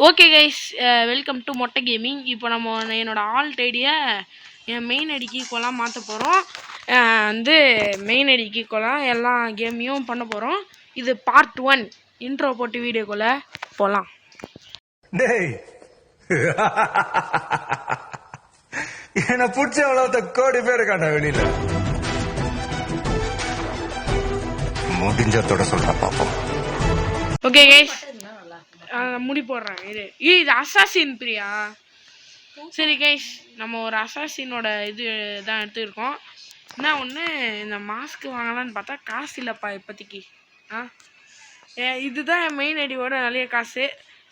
Okay guys, welcome to மொட்டை gaming. இப்போ நம்ம என்னோடய ஆல்ட் ஐடியை என் மெயின் ஐடிக்கு ஈக்குவலாக மாற்ற போகிறோம். வந்து மெயின் ஐடிக்கு ஈக்குவலாக எல்லா கேமையும் பண்ண போகிறோம். இது பார்ட் 1. இன்ட்ரோ போட்டு வீடியோக்குள்ளே போகலாம். என்ன பிடிச்ச எவ்வளோ கோடி பேர் இருக்காண்டா வெளியில. முடிஞ்சத்தோட சொல்ற பாப்போம். ஓகே கைஸ், முடி போடுறேன். இது அசாசின் பிரியா. சரி கைஸ், நம்ம ஒரு அசாசினோட இது தான் எடுத்துருக்கோம். என்ன ஒன்று, இந்த மாஸ்க் வாங்கலான்னு பார்த்தா காசு இல்லைப்பா இப்போதைக்கு. இதுதான் என் மெயின் ஐடியோட நிறைய காசு.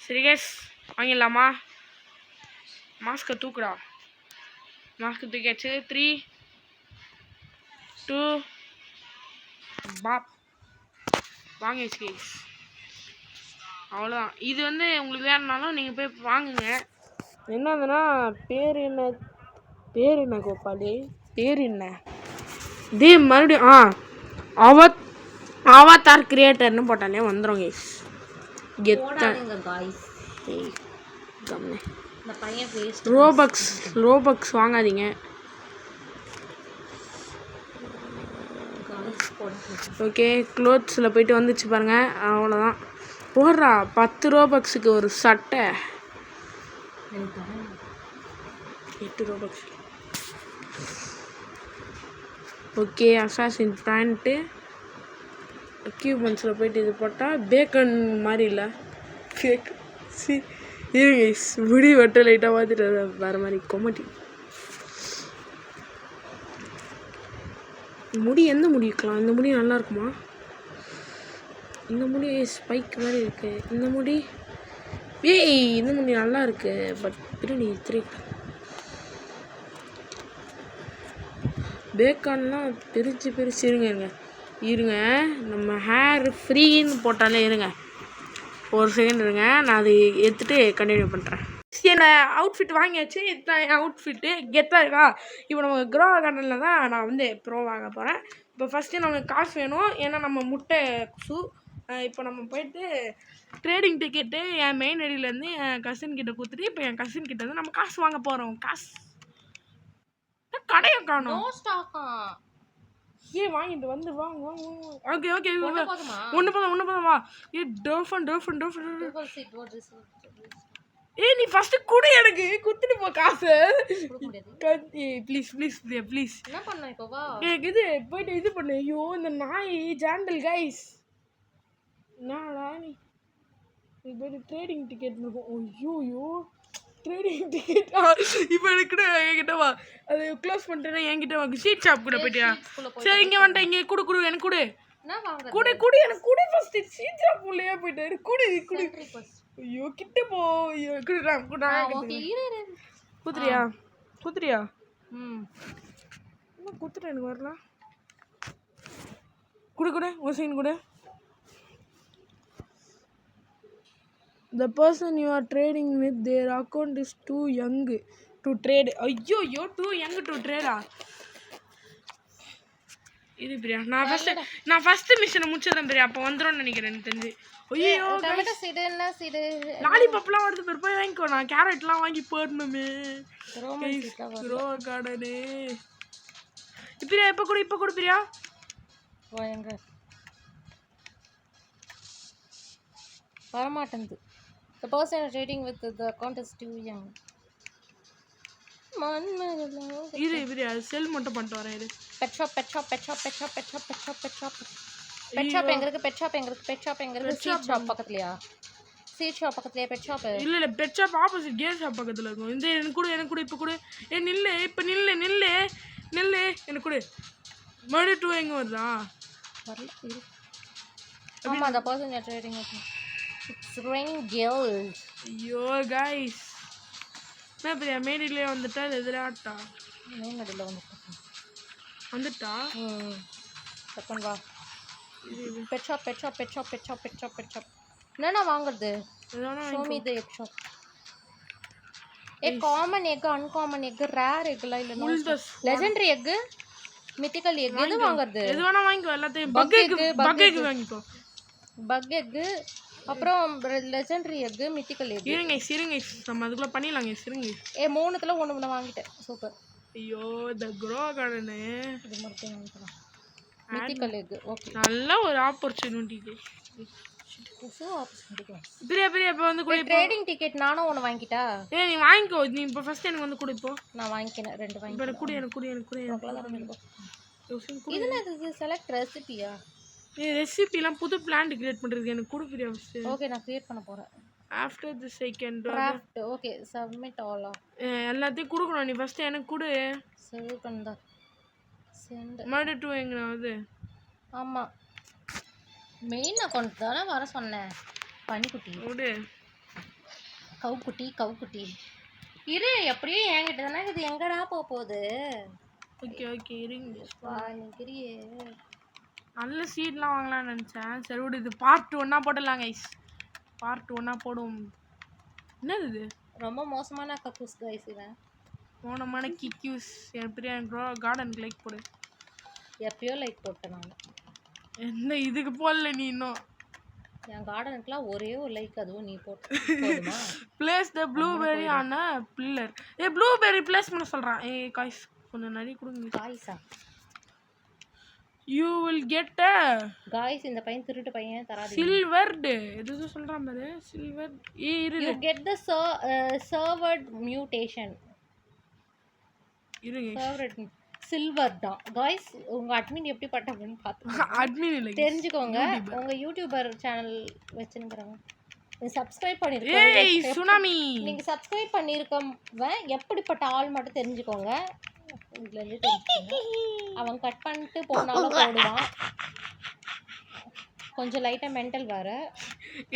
சரி கைஸ், வாங்கிடலாமா? மாஸ்கை தூக்குடா. மாஸ்க்கு தூக்கியாச்சு. 3 2 பாப் வாங்கியாச்சு கைஸ். அவ்வளோதான். இது வந்து உங்களுக்கு வேணுனாலும் நீங்கள் போய் வாங்குங்க. என்னதுன்னா பேர் என்ன கோபாலி, பேர் என்ன டே மறுபடியும் அவதார் கிரியேட்டர்னு போட்டாலே வந்துடும் கைஸ். ரோபக்ஸ் வாங்காதீங்க. ஓகே, க்ளோத்ஸில் போயிட்டு வந்துச்சு பாருங்கள். அவ்வளோதான். போடுறா 10 ரோபக்ஸுக்கு ஒரு சட்டை. 8 ரோபக்ஸ். ஓகே, அசாசின் பேண்ட்டு எக்யூப்மெண்ட்ஸில் போயிட்டு இது போட்டால் பேக்கன் மாதிரி இல்லை. இருங்க, முடி வட்ட லைட்டாக பார்த்துட்டு வேறு மாதிரி கொமட்டி முடி. எந்த முடி இருக்கலாம்? இந்த முடி நல்லா இருக்குமா? இந்த முடி ஸ்பைக் மாதிரி இருக்கு. இந்த முடி இந்த முடி நல்லா இருக்கு. பட் பிரிடி 3 பேக்கான்லாம் பிரிச்சு இருங்க. நம்ம ஹேர் ஃப்ரீன்னு போட்டாலே இருங்க, ஒரு செகண்ட் இருங்க. நான் அது எடுத்துகிட்டு கண்டினியூ பண்ணுறேன். என்னோட அவுட்ஃபிட் வாங்கியாச்சு. இதுதான் என் அவுட்ஃபிட்டு. கெத்தாக இருக்கா? இப்போ நம்ம க்ரோ கார்டனில் தான் நான் வந்து ப்ரோ வாங்க போகிறேன். இப்போ ஃபஸ்ட்டு நம்மளுக்கு காசு வேணும், ஏன்னா நம்ம முட்டை ஷூ. இப்போ நம்ம போயிட்டு ட்ரேடிங் டிக்கெட்டு என் மெயின் ஐடியிலேருந்து என் கசின் கிட்ட கொடுத்துட்டு இப்போ என் கசின் கிட்ட வந்து நம்ம காசு வாங்க போகிறோம். காசு கடையை காணும். ஏன் வாங்கிட்டு வந்து வாங்க. ஓகே ஒன்று போதும் வா. நீ ஃபர்ஸ்ட் கூட எனக்கு குத்துட்டு போ காசு. ப்ளீஸ் என்ன பண்ண இப்போ வா. இது போயிட்டு இது பண்ணு. ஐயோ, இந்த நாய் ஜாண்டல் கைஸ். நாடா நீ போயிட்டு ட்ரேடிங் டிக்கெட் இருக்கும். ஐயோ, ட்ரேடிங் டிக்கெட் இப்போ எனக்கு என்கிட்ட வா. அது க்ளோஸ் பண்ணிட்டேன்னா என்கிட்ட வாங்க. ஷீட் ஷாப் கூட போயிட்டியா? சரி, இங்கே வந்துட்டேன். இங்கே கொடு எனக்கு கொடு எனக்கு கொடு. ஃபர்ஸ்ட் ஷீட் ஷாப் உள்ளே போயிட்டு கொடு. ஐயோ, கிட்ட போ. ஐயோ, குத்துறியா? என்ன குத்துட்டேன், எனக்கு வரலாம். கொடு ஒரு செகண்ட் கொடு. The person you are trading with, their account is too young to trade. ஐயோ, too young to trade. இது பிரியா, நான் ஃபர்ஸ்ட் மிஷனை முடிச்சதேன் பிரியா. அப்போ வந்துரும்னு நினைக்கிறேன் எனக்கு தெரிஞ்சு. ஐயோ, லாலிபாப்லாம் வருது பேர், போய் வாங்கிக்கோ. நான் கேரட்லாம் வாங்கி போடணுமே. Grow garden Priya. இப்போ கொடு பிரியா. வரமாட்டேங்குது. The person trading with the account is too young. இது பிரியா, செல் மட்டும் பண்ணிட்டு வரேன். இது pet shop எங்க இருக்கு? pet shop எங்க இருக்கு? seed shop பக்கத்துலயா? seed shop பக்கத்துலயா pet shop? இல்ல pet shop opposite game shop பக்கத்துல இருக்கும். இந்த எனக்கு கூட இப்போ கூட. நில்லு எனக்கு கூட. மறுபடியும் 2 எங்க வருதா? வரல. ஆமா, the person you're trading with. It's raining girls. ஐயோ guys, நான் பிரியா மேடிலே வந்துட்டா. எதிராட்டா மேடில வந்துட்டா. செகண்ட் வா. pet shop. என்னன்னா வாங்குறது? show me the egg shop. common egg, uncommon egg, rare egg இல்ல legendary egg, mythical egg. எது வாங்குறது? எது வேணா வாங்கிக்கோ. எல்லாத்தையும் பக் egg வாங்கிக்கோ. bug egg, அப்புறம் லெஜெண்டரி எக்கு மித்திக்கல் எக்கு இருங்க இருங்க நம்ம அதுக்குள்ள பண்ணிடலாங்க இருங்க. 3த்துல ஒன்று வாங்கிட்டேன். சூப்பர். ஐயோ இந்த க்ரோ கார்டனு இது மட்டும் வாங்கிக்கலாம். Mythical egg okay. நல்ல ஒரு ஆப்பர்ச்சுனிட்டி. புது ஆப்பர்ச்சுனிட்டி. பிரியா பிரியா இப்போ வந்து கூட ட்ரேடிங் டிக்கெட் நானும் ஒன்று வாங்கிட்டா. நீ வாங்கிக்கோ. நீ இப்போ ஃபர்ஸ்ட் எனக்கு வந்து கூட இப்போ நான் வாங்கிக்கிறேன் 2 வாங்கி. இப்போ எனக்கு கூட இது செலக்ட் ரெசிபியா? ரெசிபிலாம் புது பிளான் கிரியேட் பண்ணுறதுக்கு எனக்கு கூட பிரியா ஃபர்ஸ்ட். ஓகே நான் கிரியேட் பண்ண போறேன். After the second craft okay submit all. எல்லாத்தையும் கொடுக்கணும். நீ ஃபர்ஸ்ட் எனக்கு கொடு. சேவ் பண்ணதா சென்ட் மறுபடியும் 2 எங்கனாவது. ஆமா மெயின் அக்கௌண்ட் தானே வர சொன்னேன். பனிக்குட்டி கொடு. கவுக்குட்டி இரு. எப்படியும் என்கிட்ட தானே இது எங்கடா போகுது. ஓகே இருங்க. நிக்கிறியே நல்ல சீட்லாம் வாங்கலாம்னு நினச்சேன். சரி விடு. இது பார்ட் 1 போடலாம் கைஸ். பார்ட் 1 போடும். என்னது இது? ரொம்ப மோசமான கக்கூஸ் கைஸ். இவன் மோனமான கிக்யூஸ். என் பிரியா கார்டனுக்கு லைக் போடு. எப்பயோ லைக் போட்டேன் நான். என்ன இதுக்கு போடல நீ இன்னும்? என் கார்டனுக்குலாம் ஒரே ஒரு லைக் அதுவும் நீ போடுமா? பிளேஸ் த ப்ளூபெர்ரி ஆன பில்லர். ப்ளூபெர்ரி பிளேஸ் பண்ண சொல்கிறான். காய்ஸ் கொஞ்சம் நிறைய கொடுங்க. காய்ஸா? You will get a guys. இந்த பையன் திருட்டு பையன் தராது. சில்வர்ட் எது சொல்கிறான் பாரு. சில்வர் யூ கெட் த சர்வர்ட் மியூட்டேஷன். இருங்க. சர்வர்ட் சில்வர் தான் காய்ஸ். உங்க அட்மின் எப்படி பட்டவன்னு பார்த்து அட்மின் இல்லை தெரிஞ்சுக்கோங்க. உங்க யூடியூபர் சேனல் வச்சுருக்கிறவங்க நீங்க சப்ஸ்கிரைப் பண்ணிருக்கீங்க. ஏய் சுனாமி. நீங்க சப்ஸ்கிரைப் பண்ணிருக்கவன் எப்படிப்பட்ட ஆள் மட்டும் தெரிஞ்சுக்கோங்க. இதுல இருந்து தெரிஞ்சுக்கோங்க. அவன் கட் பண்ணிட்டு போனாலும் போடுவான். கொஞ்சம் லைட்டா மென்டல் வேற.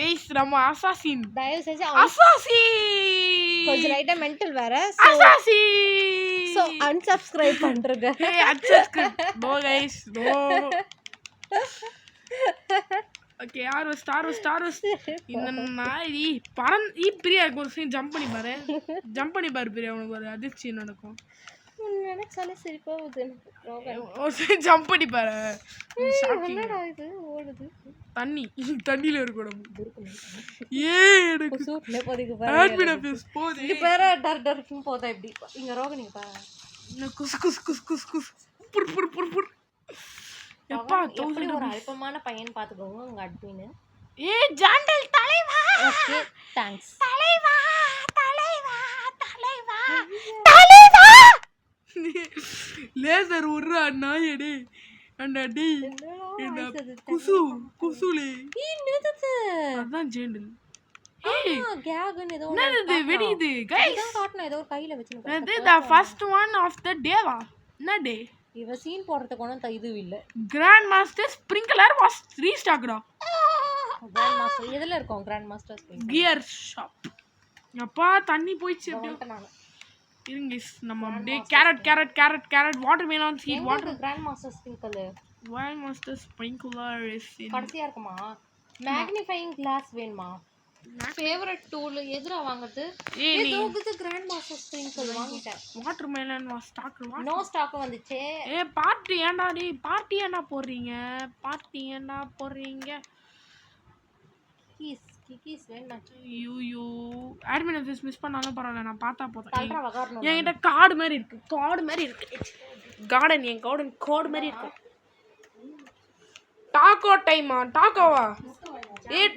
ஏய் நம்ம அசாசின். தயவு செஞ்சு அசாசின். கொஞ்சம் லைட்டா மென்டல் வேற. அசாசின். So unsubscribe பண்றங்க. ஏய் unsubscribe. No guys no. Okay யார் ஸ்டார் இந்த நாய் பிரியா ஒரு சீன் ஜம்ப் பண்ணி பாரு பிரியா. உனக்கு ஒரு அதிர்ச்சி நடக்கும். நினைச்சாலே சிரிப்பா வருது எனக்கு. ஒரு சீன் ஜம்ப் பண்ணி பாரு. என்னடா இது ஓடுது? தண்ணில இருக்கணும். எனக்கு சூட்ல போதிக்கு பாரு. ஆட்மின் ஆபீஸ் போதே. இது பேர டர்னு போதா இப்படி. இங்க ரோகிணி பாரு. குஸ் புர் எப்பா எப்படி ஒரு அல்பமான பையன் பாத்துக்கோங்க உங்க அட்மின். ஜாண்டல் தலைவா. Okay thanks. தலைவா லேசர் உர்றா நாயடே. அண்ணாடி என்ன குசுலே. என்னது? அதான் ஜாண்டல். கேகன் ஏதோ என்னது வெடிது गाइस. காட்டணும் ஏதோ கையில வச்சிருக்கேன். இது the first one of the day வா? என்ன டே? இவ சீன் போடுறதுக்கு ஒன்றும் இது இல்லை. கிராண்ட் மாஸ்டர் ஸ்ப்ரிங்க்லர் வாஸ் ரீஸ்டாக்டா. கிராண்ட் மாஸ்டர் எதில் இருக்கும்? Grand master gear shop. அப்பா தண்ணி போயிடுச்சு அப்படியே. நான் இருங்க நம்ம அப்படியே carrot watermelon seed water. Grand master sprinkler. Grand master sprinkler is in. கடைசியா இருக்குமா? மேக்னிஃபையிங் கிளாஸ் வேணுமா? ஃபேவரட் டூல் எதுரா வாங்குறது? ஏதோகுது கிராண்ட் மாஸ்டர் ஸ்ப்ரிங்கிள் வாங்கிட்டேன். Watermelon was stock. No stock வந்துச்சு. பார்ட்டி ஏன்டா டேய் பார்ட்டி ஏன்டா போடுறீங்க? கிக்கீஸ் வேணா. யூ அட்மின் ஆஃபீஸ் மிஸ் பண்ணாலும் பரவாயில்ல. நான் பார்த்தா போதும். கல்ட்ரா வகாரணும். என்கிட்ட கார்டு மாதிரி இருக்கு. கார்டன் என் கார்டு மாதிரி இருக்கு. டாக்கோ டைமா? டாக்கோவா?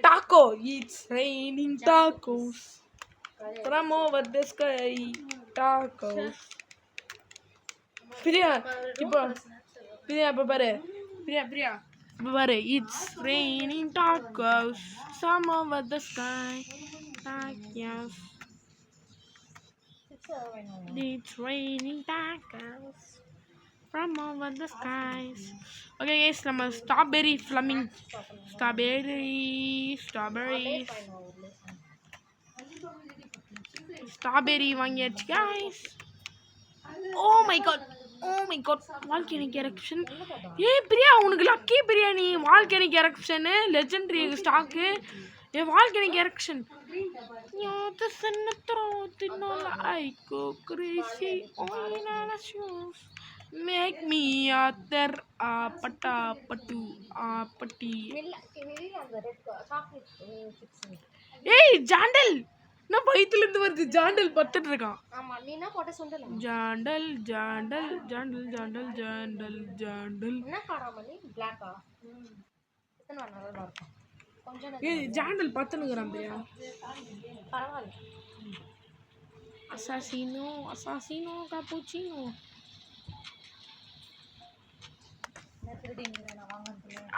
Taco. It's raining tacos from over the sky. Tacos. Priya இப்போ பாரு. பிரியா இப்போ பாரு. It's raining tacos from over the sky. Tacos. It's raining tacos from over the skies. Okay guys, நம்ம ஸ்ட்ராபெரி ஃப்ளமிங் ஸ்ட்ராபெரி வாங்கியாச்சு guys. Oh my god volcanic eruption. Priya உனக்கு lucky biryani. volcanic eruption legendary stock. volcanic eruption. the sun throw the no I go crazy on our shoes. Make me ஆத்தர் பட்டா பட்டு பட்டி. ஏய் ஜாண்டல், என்ன வயித்துல இருந்து வருது? ஜாண்டல் பத்துட்டு இருக்கான். ஆமா, நீ என்ன போட்ட சுண்டல்? ஜாண்டல் ஜாண்டல் ஜாண்டல் ஜாண்டல் ஜாண்டல் ஜாண்டல். என்ன காராமணி? பிளாக்கா? எத்தனை நல்லா இருக்கும். கொஞ்சம் ஏய் ஜாண்டல் பத்துனுக்குறான் பிரியா. பரவாயில்ல. அசாசினோ அசாசினோ காப்புச்சினோ.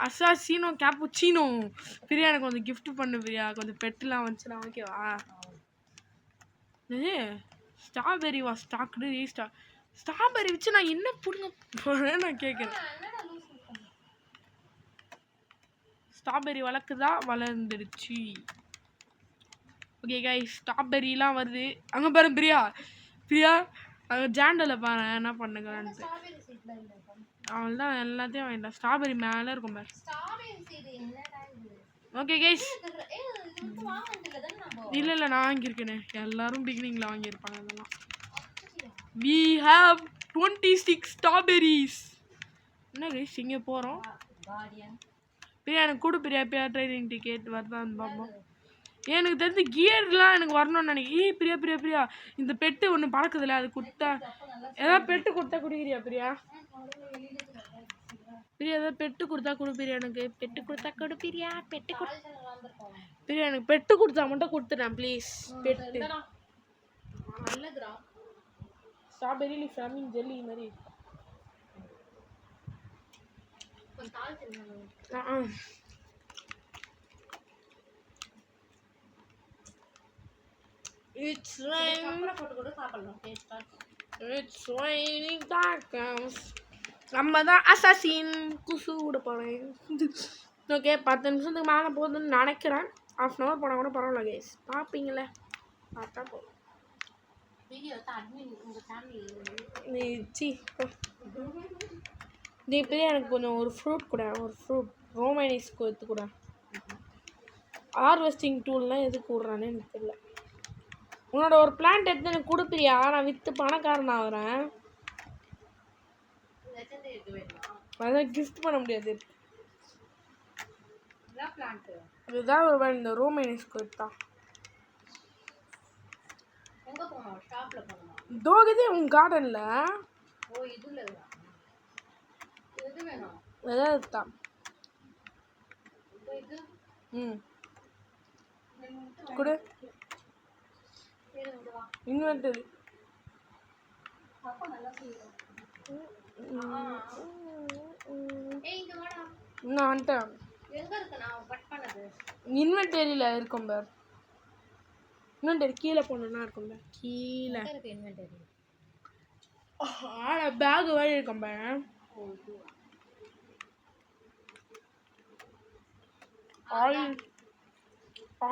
அசாசினோ கேப்புச்சினோ. பிரியா எனக்கு கொஞ்சம் கிஃப்ட் பண்ணு பிரியா. கொஞ்சம் பெட்டுலாம் வந்துச்சுன்னா ஓகேவா? ஸ்ட்ராபெரி வா ஸ்டாக்டு ஸ்ட்ராபெரி வச்சு நான் என்ன பிடுங்க போறேன் நான் கேட்குறேன். ஸ்ட்ராபெரி வளர்க்குதா? வளர்ந்துடுச்சு. ஓகே கைஸ், ஸ்ட்ராபெரிலாம் வருது. அங்கே பாரு பிரியா. பிரியா அங்கே ஜாண்டலை பாரு என்ன பண்ணுங்களான்ட்டு. அவள் தான் எல்லாத்தையும் வாங்கிட்டான். ஸ்ட்ராபெரி மேலே இருக்கும் பாரு. ஓகே கைஸ், இல்லை நான் வாங்கியிருக்கேனே. எல்லாரும் பிகினிங்கில் வாங்கியிருப்பாங்க அதெல்லாம். We have 26 strawberries. என்ன கைஸ் இங்கே போகிறோம்? பிரியா எனக்கு கொடு பிரியா. பிரியா ட்ரெயினிங் டிக்கெட் வருதான்னு பார்ப்போம். எனக்கு தெரிஞ்சு கியர்லாம் எனக்கு வரணும்னு நினைக்கிறேன். பிரியா பிரியா பிரியா இந்த பெட்டு ஒன்று பறக்குதுல்ல, அது கொடுத்தா ஏதாவது பெட்டு கொடுத்தா குடிக்கிறியா பிரியா? பிரியா ஏதாவது பெட்டு கொடுத்தா கொடு பிரியா. எனக்கு பெட்டு கொடுத்தா கொடு பிரியா. பெட்டு கொடு பிரியா. எனக்கு பெட்டு கொடுத்தா மட்டும் கொடுத்துட்டேன் ப்ளீஸ். பெட்டு நல்லதுடா. ஸ்ட்ராபெரி ஃப்ளமிங் ஜெல்லி மாதிரி. It's raining. It's raining tacos. நம்ம தான் அசாசின் குசு விட போகிறேன். ஓகே 10 நிமிஷத்துக்கு மேலே போகுதுன்னு நினைக்கிறேன். 1/2 hour போனால் கூட பரவாயில்ல கைஸ். பார்ப்பீங்களே, பார்த்தா போதும். நீ இப்போயே எனக்கு கொஞ்சம் ஒரு ஃப்ரூட் கூட, ஒரு ஃப்ரூட் ரோமைனிஸ்க்கு எடுத்து கூட. ஹார்வெஸ்டிங் டூல்லாம் எதுக்கு விட்றானே எனக்கு தெரியல. உன்னோட ஒரு பிளான்ட் எடுத்து எனக்கு கொடுப்பியா? நான் விற்று பணக்காரன் ஆகிறேன். அதான் கிஃப்ட் பண்ண முடியாது. இதுதான் ஒரு இந்த ரோமைனிஸ்க்கு எடுத்தா. தோகுதே உன் கார்டன்ல. ஏதாவது தான். கொடு. இன்வென்டரி நான் வந்துட்டேன். இன்வென்டரியில் இருக்கும் பார். இன்வென்டரி கீழே போனோன்னா இருக்கும் பார். கீழே பேக் வழி இருக்கும் பார்.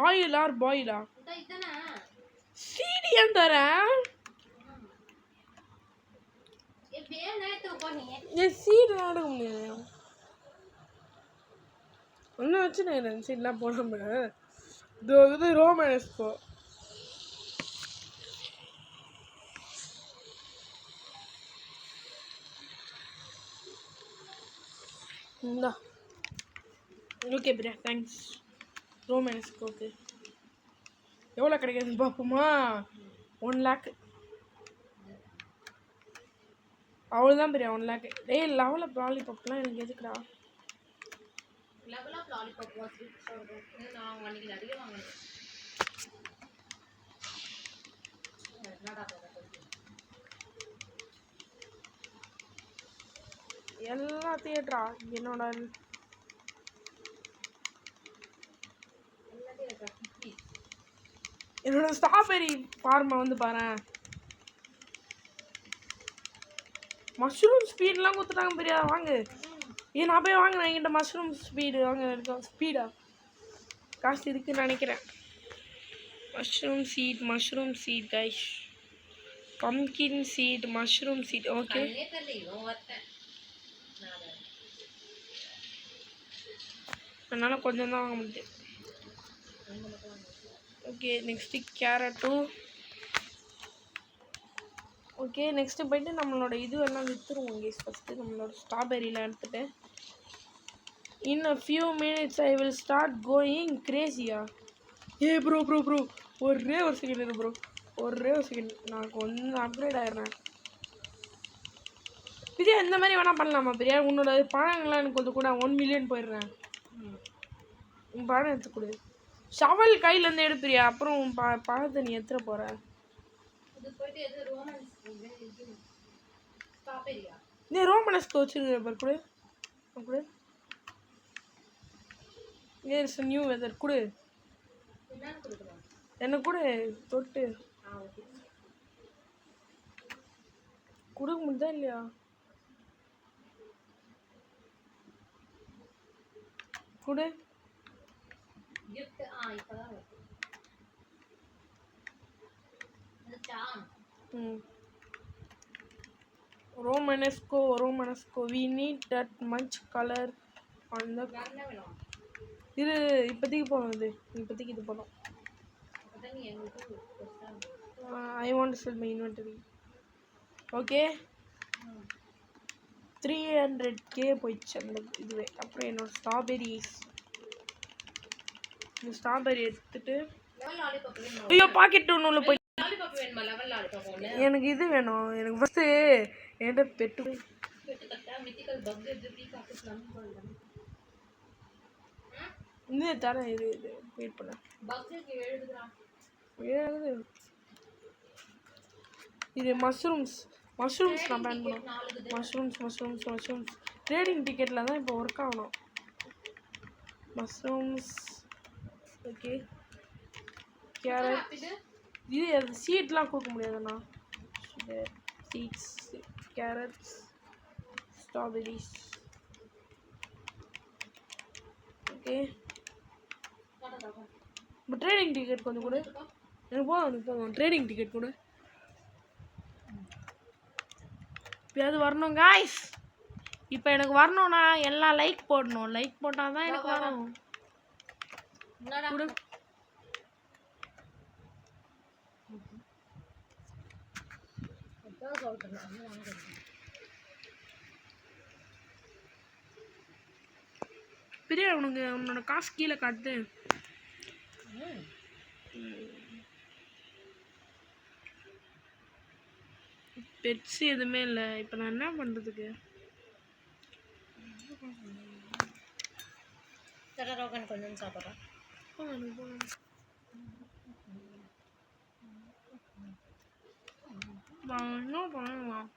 Oil R பாயிலா? சீடியம் தரேன். சீடு எடுக்க முடியாது. ஒன்றும் வச்சு நான் சீட்லாம் போட முடியாது. இது ரோமேஸ்கோ. இந்தா. Okay Priya, thanks. ரோமேஸ்கோக்கு எவ்வளோ கிடைக்காதுன்னு பார்ப்போமா? 1 lakh. அவ்வளோதான் பிரியா, 1 lakh. டேய் லெவலப் லாலிபாப்லாம் எனக்கு எதுக்குடா? எல்லாம் தியேட்டரா என்னோட ஸ்ட்ராபெரி ஃபார்மை வந்து பாரு. மஷ்ரூம் ஸ்பீட்லாம் கொடுத்துட்டாங்க பிரியா. வாங்க. நான் போய் வாங்கினேன். என்கிட்ட மஷ்ரூம் ஸ்பீடு வாங்க இருக்கோம். ஸ்பீடா காசு இருக்குன்னு நினைக்கிறேன். Mushroom seed guys. Pumpkin seed, mushroom seed. Okay என்னால் கொஞ்சம் தான் வாங்க முடியுது. Okay next carrot. Okay next போயிட்டு நம்மளோட இது எல்லாம் விற்றுருவோம் கேஸ். ஃபஸ்ட்டு நம்மளோட ஸ்ட்ராபெரிலாம் எடுத்துகிட்டு in a few minutes I will start going கிரேசியா. ஏ ப்ரோ ஒரே ஒரு செகண்ட் இரு ப்ரோ, ஒரே ஒரு செகண்ட். நான் கொஞ்சம் அப்கிரேட் ஆயிடுறேன். பிரியா இந்த மாதிரி வேணா பண்ணலாமா பிரியா? உன்னோட பழங்கள்லாம் எனக்கு கொஞ்சம் கூட 1 மில்லியன் போயிடுறேன். உன் பழம் எடுத்துக்கூடு. ஷவல் கையிலேருந்து எடுப்பிரியா, அப்புறம் உன் பழத்தை நீ எடுத்துட போகிற. நீ ரோமனஸ்க்கு வச்சுருக்க பார் கொடு கொடு. ஏர் நியூ வெதர் கொடு எனக்கு கூட தொட்டு கொடுக்க முடியுதா இல்லையா? கொடு. ரோமனஸ்கோ we need that much color on the இது இப்போதைக்கு போகணும். இப்போதைக்கு இது போகணும். I want to sell my inventory. Okay 300k போயிடுச்சு அந்த இதுவே. அப்புறம் என்னோட ஸ்ட்ராபெரி எடுத்துட்டு ஐயோ பாக்கெட் ஒன்றும் போய் எனக்கு இது வேணும். எனக்கு ஃபஸ்ட்டு என்கிட்ட பெட்டு இது தரேன். இது வெயிட் பண்ண இது மஷ்ரூம்ஸ் நான் பேன் பண்ணுவேன். மஷ்ரூம்ஸ் ட்ரேடிங் டிக்கெட்டில் தான் இப்போ ஒர்க் ஆகணும். Mushrooms okay. கேரட் இது சீட்லாம் கொடுக்க முடியாதுண்ணா. Seeds carrots strawberries okay. இப்போ ட்ரேடிங் டிக்கெட் கொஞ்சம் கூட எனக்கு போதும். ட்ரேடிங் டிக்கெட் கூட இப்போயாவது வரணும் காய்ஸ். இப்போ எனக்கு வரணும்னா எல்லாம் லைக் போடணும். லைக் போட்டால் தான் எனக்கு வரும். பிரியா உனக்கு உன்னோட காசு கீழே காட்டு. பெட்ஸ் எதுவுமே இல்லை. இப்போ நான் என்ன பண்ணுறதுக்கு? கொஞ்சம் சாப்பிட்றேன். என்ன பண்ணலாம்?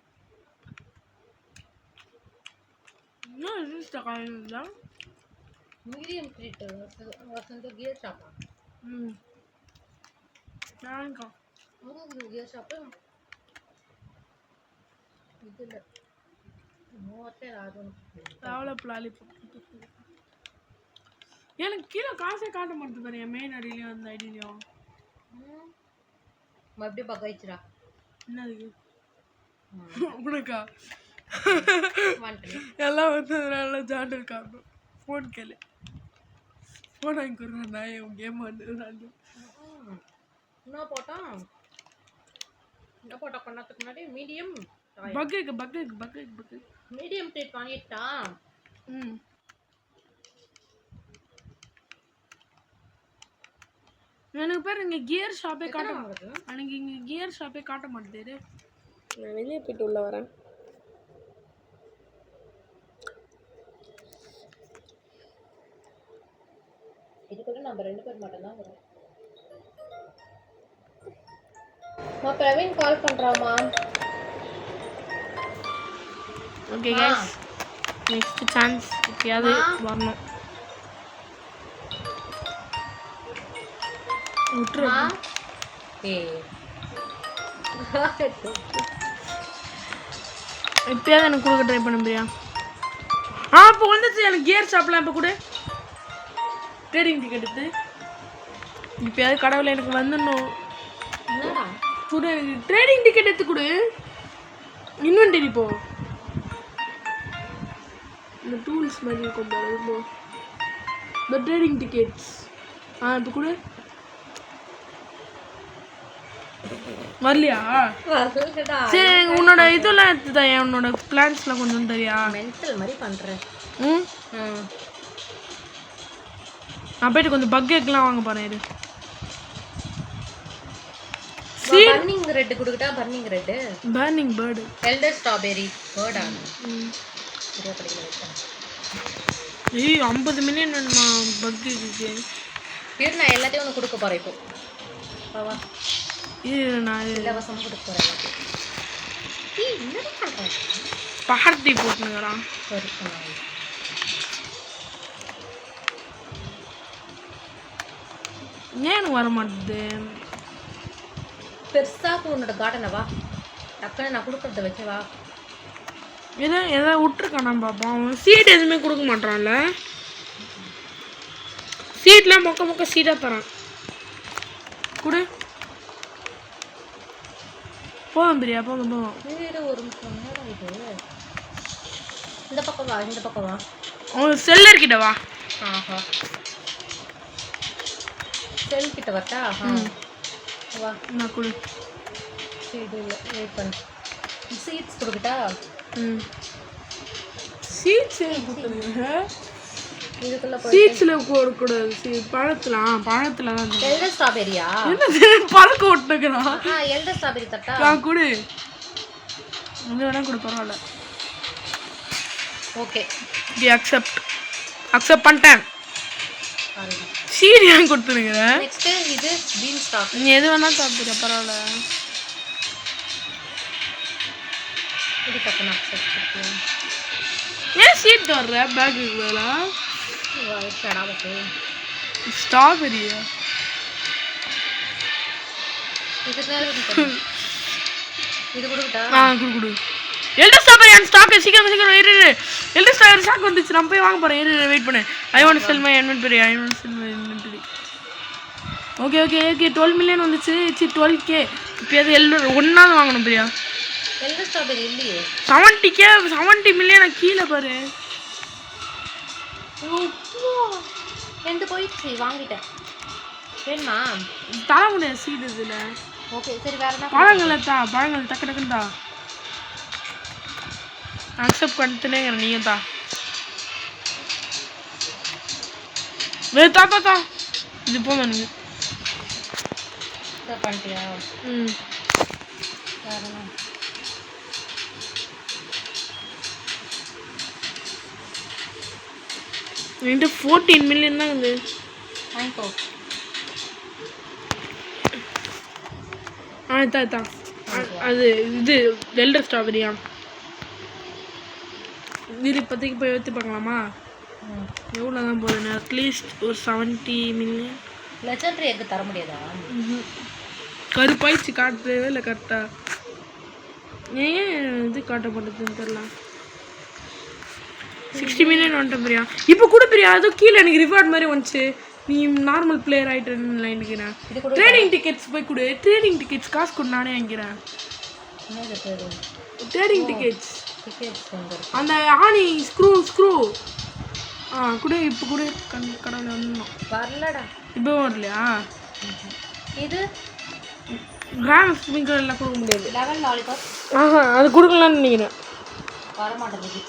என்ன இது மீடியம் ட்ரீட் வசந்த கியர் ஷாப்பா? கியர் ஷாப்பு இதில் எனக்கு கீழே காசே காட்ட மாட்டேது பாரு. என் மெயின் ஐடியிலையும் அந்த ஐடியிலையும் மறுபடியும் பக்கம் வச்சுடா. என்னதுக்கு உனக்கா? எல்லாம் வந்து நல்லா ஜாண்டல் காட்டணும். ஃபோன் கேளு. ஃபோன் வாங்கி கொடுறேன். நான் என் கேம் வந்து என்ன போட்டான் பண்ணதுக்கு முன்னாடி மீடியம் பக்கு மீடியம் ட்ரீட் வாங்கிட்டான். எனக்கு பேர் இங்கே கியர் ஷாப்பே காட்ட மாட்டேது. எனக்கு இங்கே கியர் ஷாப்பே காட்ட மாட்டேது. நான் வெளியே போயிட்டு உள்ள வரேன். இதுக்குள்ள நம்ம 2 பேர் மட்டும்தான் வரோம். பிரவீன் கால் பண்ணுறாமா? ஓகே गाइस நெக்ஸ்ட் சான்ஸ் எப்பயாவது வரணும். விட்டுருமா? எப்பயாவது எனக்கு கொடுக்க ட்ரை பண்ண முடியா? இப்போ வந்துச்சு எனக்கு கியர் ஷாப்லாம். இப்போ கூட ட்ரேடிங் டிக்கெட் எடுத்து இப்போயாவது கடவுளை எனக்கு வந்துடணும். கூட எனக்கு ட்ரேடிங் டிக்கெட் எடுத்து கொடு. இன்வென்டரி போ. இந்த டூல்ஸ் மாதிரி இருக்கும் பாரு. இந்த ட்ரேடிங் டிக்கெட்ஸ் இப்போ கூட வரலையா? வரலடா. சரி உன்னோட இதெல்லாம் எடுத்துதான் உன்னோட பிளான்ஸ்லாம் கொஞ்சம் தெரியா? மென்டல் மாதிரி பண்றேன். ம் நான் போயிட்டு கொஞ்சம் பக் எக்லாம் வாங்க போறேன். இரு பர்னிங் ரெட் குடுக்கட்டா? Burning red burning bird elder strawberry பேர்டா? சரியா படிக்கல. ஏய் 50 மில்லியன் வேணுமா பக் இருக்கு? இரு நான் எல்லாத்தையும் உனக்கு கொடுக்க போறேன் இப்போ. வா இரு நான் இலவசமா கொடுக்க போறேன் எல்லாத்தையும். ஏய் என்னடா பண்ற? பார்ட்டி போட்டுங்கறான். சரி ஏன் வர மாட்டேது? பெருசாக்கு உன்னோட கார்டனை வா. டக்குன்னு நான் கொடுக்கறத வச்சு வா. எதாவது விட்டுருக்கானா பாப்போம். அவன் சீட் எதுவுமே கொடுக்க மாட்டான்ல. சீட்லாம் மொக்க மொக்க சீடாக தரான். கொடு. போதும் பிரியா போதும் போதும். வேறு ஒரு நிமிஷம் நேரம் இது. இந்த பக்கம் வா, இந்த பக்கம் வா. அவன் செல்லர் கிட்ட வா. ஆஹா செல் கிட்ட வரட்டா? வா நான் கொடு. சரி வெயிட் பண்ணு. சீட்ஸ் கொடுக்கட்டா? சீட்ஸ் கொடுத்துருங்க. இதுக்குள்ள சீட்ஸ்ல போடக்கூடாது. பழத்துல தான். எல்டர் ஸ்ட்ராபெரியா? என்ன பழக்க விட்டுக்கிறான். எல்டர் ஸ்ட்ராபெரி தட்டா? நான் கொடு. இது வேணா கொடு பரவாயில்ல. ஓகே அக்செப்ட் பண்ணிட்டேன். சீட் ஏன் கொடுத்துருங்க? நெக்ஸ்ட் இது பீன் ஸ்டாக். நீ எது வேணா சாப்பிடுற பரவாயில்ல. இது டக்குன்னு அக்செப்ட் பண்ணிக்கலாம். ஏன் சீட் வர்ற பேக்கு வேலை? ஸ்ட்ராபெரியா? இது கொடுக்கட்டா? கொடு. எல்டர் ஸ்ட்ராபெரி அண்ட் ஸ்டாக் சீக்கிரம் இரு. எல்டர் ஸ்ட்ராபெரி ஸ்டாக் வந்துச்சு. நான் போய் வாங்க போறேன். இரு வெயிட் பண்ணு. I want to sell my inventory. Okay 12 million வந்துச்சு. 12K. இப்போ அது எல்லோரும் ஒன்றாவது வாங்கணும் பிரியா. எல்டர் ஸ்ட்ராபெரி இல்லையே. 70K 70 மில்லியன் கீழே பாரு. ரெண்டு போயிடுச்சு வாங்கிட்டேன். வேணுமா? தர முடியாது சீட் இதில். ஓகே சரி வேற என்ன? பழங்கள் டக்கு டக்குன்னு தான் அக்செப்ட் பண்ணிட்டுனேங்கிற நீயும் தான். தா இது போதும் எனக்கு. பண்ணிட்டியா? வேற என்ன? என்கிட்ட 14 மில்லியன் தான் இது. வாங்கிக்கோ. அது இது எல்டர் ஸ்ட்ராபெரியா? இது இப்போதைக்கு போய் எடுத்து பார்க்கலாமா? எவ்வளோ தான் போகுதுன்னு அட்லீஸ்ட் ஒரு 70 மில்லியன். லெஜெண்டரி எக்கு தர முடியாதா? கருப்பாயிடுச்சு காட்டுறவே இல்லை கரெக்டாக. ஏன் இது காட்ட மாட்டேதுன்னு தெரியல. 60 மில்லியன் வந்துட்டேன் பிரியா. இப்போ கூட பிரியா அதுவும் கீழே எனக்கு ரிவார்ட் மாதிரி வந்துச்சு. நீ நார்மல் பிளேயர் ஆகிட்டேன்னு நினைக்கிறேன். ட்ரேடிங் டிக்கெட்ஸ் போய் கொடு. ட்ரேடிங் டிக்கெட்ஸ் காசு கொடு நானே வாங்கிக்கிறேன். ட்ரேடிங் டிக்கெட்ஸ் அந்த ஆணி ஸ்க்ரூ கூட இப்போ கூட கடவுளை வந்துடணும். வரலடா. இப்போ வரலையா? இது கிராம் ஸ்பிங்கர் எல்லாம் கொடுக்க முடியாது. 11 லாலிபாப். அது கொடுக்கலான்னு நினைக்கிறேன். வரமாட்டேங்குது.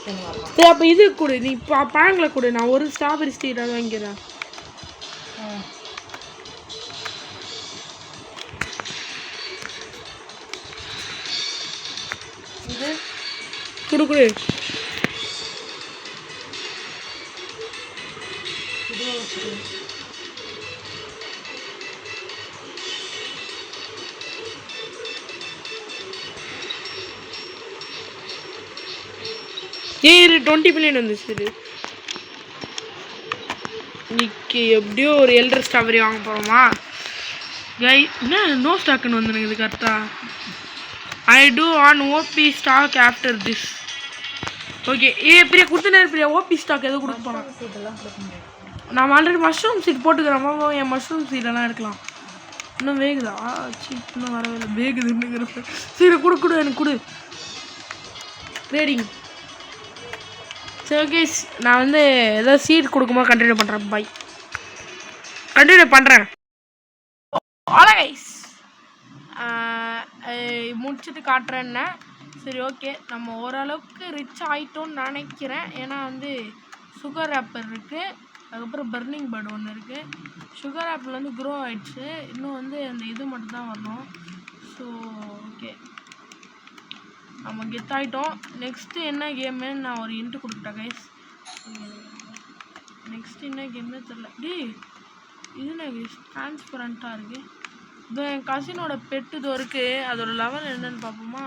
சரி அப்போ இது கொடு. நீ பழங்களை கொடு. நான் ஒரு ஸ்ட்ராபெரி ஸ்டீராக வாங்கிக்கிறேன். இது கொடு. ஏய் 20 மில்லியன் வந்துச்சு. இது இன்னைக்கு எப்படியோ ஒரு எல்டர் ஸ்ட்ராபெரி வாங்க போகிறோமா கை? என்ன நோ ஸ்டாக்குன்னு வந்துடுங்க இது கரெக்டாக. I do on OP stock after this. Okay Priya கொடுத்துனே பிரியா. ஓபி ஸ்டாக் எதுவும் கொடுக்க போகிறோம். நான் ஆல்ரெடி மஷ்ரூம் சீட் போட்டுக்கிறேன். என் மஷ்ரூம் சீடெல்லாம் எடுக்கலாம். இன்னும் வேகுதா? இன்னும் வரவே இல்லை. வேகுதுன்னுங்கிறப்ப சரி கொடு எனக்கு கொடு. ட்ரேடிங் சரி ஓகே. நான் வந்து ஏதாவது சீட் கொடுக்கும்போது கண்டினியூ பண்ணுறேன். பாய். கண்டினியூ பண்ணுறேன். Alright guys. முடிச்சுட்டு காட்டுறேன்னே. சரி ஓகே, நம்ம ஓரளவுக்கு ரிச் ஆகிட்டோன்னு நினைக்கிறேன். ஏன்னா வந்து சுகர் ஆப்பிள் இருக்குது, அதுக்கப்புறம் பர்னிங் பேர்டு ஒன்று இருக்குது. சுகர் ஆப்பிள் வந்து க்ரோ ஆகிடுச்சு, இன்னும் வந்து அந்த இது மட்டும்தான் வரணும். ஸோ ஓகே, நம்ம கெத்தாயிட்டோம். நெக்ஸ்ட்டு என்ன கேமுன்னு நான் ஒரு இன்ட்டு கொடுத்துட்டேன் கைஸ். நெக்ஸ்ட்டு என்ன கேம்னு தெரில. இது என்ன கைஸ் டிரான்ஸ்பரண்ட்டாக இருக்குது. இதோ என் கசினோட பெட்டு இதோ இருக்குது, அதோட லெவல் என்னன்னு பார்ப்போமா?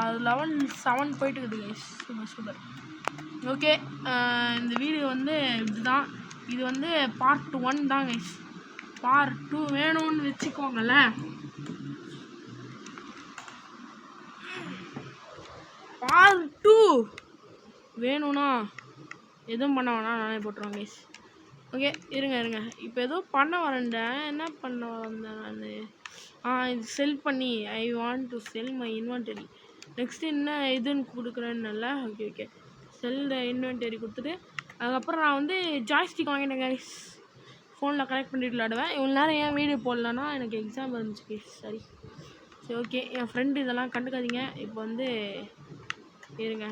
அது லெவல் 7 போயிட்டு இருக்குது கைஸ். சூப்பர். ஓகே, இந்த வீடியோ வந்து இதுதான். இது வந்து பார்ட் 1 தான் கைஸ். பார்ட் 2 வேணும்னு வச்சுக்கோங்களேன். பார்ட் 2 வேணும்னா எதுவும் பண்ண வேணாம், நானே போட்டுருவேன் கைஸ். ஓகே இருங்க, இப்போ ஏதோ பண்ண வரேன்டேன். என்ன பண்ண வந்தேன் நான்? இது செல் பண்ணி I want to sell my inventory. Next என்ன இதுன்னு கொடுக்குறேன்னு. ஓகே செல் இன்வென்டரி கொடுத்துட்டு அதுக்கப்புறம் நான் வந்து ஜாய்ஸ்டிக் வாங்கிட்டேன் கைஸ். ஃபோனில் கனெக்ட் பண்ணிட்டு விளாடுவேன். இவ்வளோ நேரம் ஏன் வீடியோ போடலன்னா எனக்கு எக்ஸாம் இருந்துச்சு கைஸ். சரி ஓகே, என் ஃப்ரெண்டு இதெல்லாம் கண்டுக்காதீங்க. இப்போ வந்து இருங்க.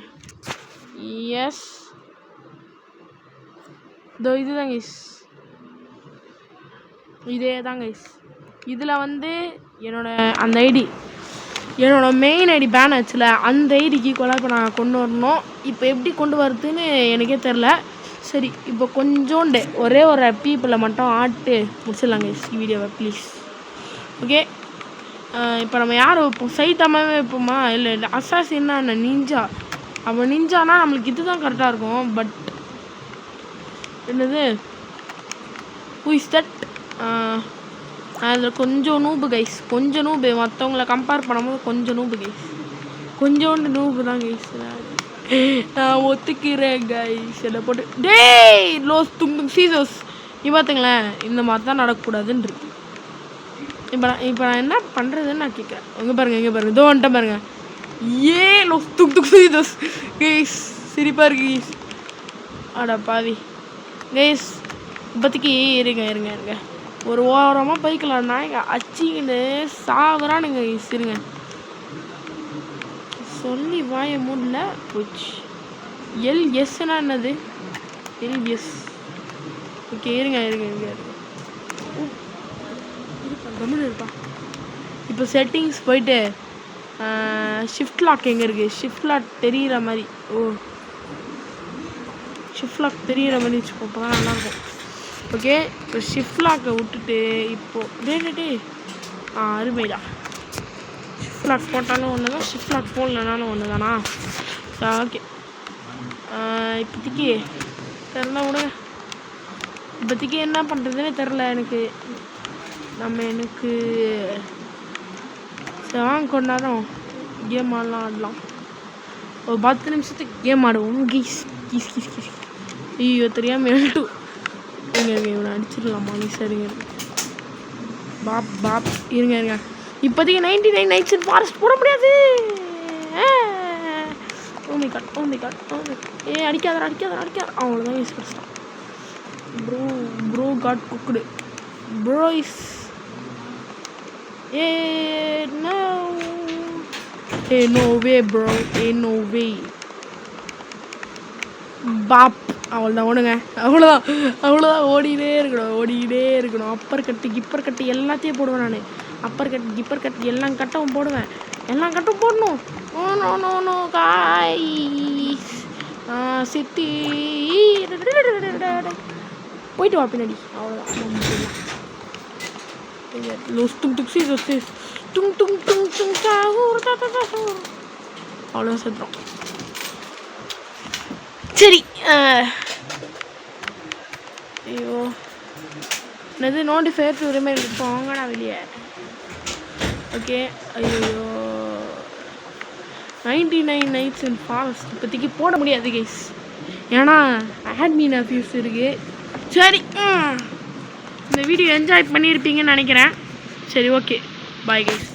எஸ், இதோ இதுதான் கைஸ், இதே தான் கைஸ். இதில் வந்து அந்த ஐடி, என்னோட மெயின் ஐடி பேன் ஆச்சுல, அந்த ஐடிக்கு இப்போ நான் கொண்டு வரணும். இப்போ எப்படி கொண்டு வரதுன்னு எனக்கே தெரில. சரி, இப்போ கொஞ்சோண்டு ஒரே ஒரு பீப்பிளை மட்டும் ஆட்டு முடிச்சிடலாம் கைஸ் வீடியோவை ப்ளீஸ். ஓகே, இப்போ நம்ம யார் வைப்போம்? சைத்தாமாவே வைப்போமா? இல்லை அசாசின்னா என்ன நிஞ்சா? அப்போ நிஞ்சானா நம்மளுக்கு இது தான் கரெக்டாக இருக்கும். பட் என்னது ஹூ இஸ் தட்? அதில் கொஞ்சம் நூபு கைஸ், கொஞ்சம் நூபு. மற்றவங்கள கம்பேர் பண்ணும்போது கொஞ்சம் நூபு கைஸ், கொஞ்சோண்டு நூபு தான் கைஸ். நான் ஒத்துக்கிறேன் கைஸ். என்னை போட்டு டேய் லோஸ் துங்கும் சீசோஸ். நீ பார்த்துங்களேன், இந்த மாதிரி தான் நடக்கக்கூடாதுன்னு இருக்கு. இப்போ நான் என்ன பண்ணுறதுன்னு நான் கேட்குறேன். இங்கே பாருங்க இதோ வந்துட்டேன் பாருங்க. லோஸ் துக் சீசோஸ் கைஸ், சிரிப்பாக இருக்கு கைஸ். அடா பாவி கைஸ். இப்போதைக்கு இருங்க ஒரு ஓரமாக பைக்கலாம்னா இங்கே அச்சிங்கன்னு சாகுறானுங்க கைஸ். இருங்க சொல்லி வாய மூடல போச்சு. எல்எஸ்னா என்னது? எல்எஸ். ஓகே இருங்க கம்மில் இருப்பா. இப்போ செட்டிங்ஸ் போயிட்டு ஷிஃப்ட் லாக் எங்கே இருக்குது? ஷிஃப்ட் லாக் தெரிகிற மாதிரி. ஷிஃப்ட் லாக் தெரிகிற மாதிரி வச்சுக்கோ, அப்போ தான் நல்லாயிருக்கும். ஓகே, இப்போ ஷிஃப்ட் லாக்கை விட்டுட்டு இப்போது அருமைடா. ஷிஃப்ட் லாக் போட்டாலும் ஒன்று தான், ஷிஃப்ட் லாக் போடலனாலும் ஒன்று தானா? ஓகே, இப்போதைக்கு தெரில விடுங்க. இப்போதைக்கு என்ன பண்ணுறதுன்னு தெரில எனக்கு. எனக்கு வாங்க கொண்டாடும் கேம் ஆடலாம். ஒரு 10 நிமிஷத்துக்கு கேம் ஆடுவோம். கீஸ் ஐயோ தெரியாமல் எழுட்டு. இவனை அடிச்சிடலாமா? நீ சரிங்க பாப் இருங்க. இப்போதைக்கு 99 நைட்ஸ் இன் ஃபாரஸ்ட் போட முடியாது. Oh my god. அடிக்காத. அவ்வளோதான் யூஸ் பண்ணிட்டான். ப்ரோ காட் குக்குடு bro is no way bro, no way. பாப் அவ்வளோதான் ஓடுங்க. அவ்வளோதான் ஓடிக்கிட்டே இருக்கணும். அப்பர் கட்டு எல்லாத்தையும் போடுவேன் நான். அப்பர் கட்டு கிப்பர் கட்டு எல்லாம் கட்டும் போடுவேன். எல்லாம் கட்டும் போடணும். நோ காய்ஸ் சிட்டி போயிட்டு வா பின்னாடி. அவ்வளோதான். அவ்வளோ செத்துறோம். சரி, ஐயோ என்னது நோட்டிஃபையர் டு ரிமைண்ட் போங்கடா வெளியே. ஓகே, ஐயோ 99 நைட்ஸ் இன் ஃபாரஸ்ட் இப்போதைக்கு போட முடியாது கைஸ், ஏன்னா அட்மின் அபியூஸ் இருக்குது. சரி, இந்த வீடியோ என்ஜாய் பண்ணியிருப்பீங்கன்னு நினைக்கிறேன். சரி ஓகே, பாய் கைஸ்.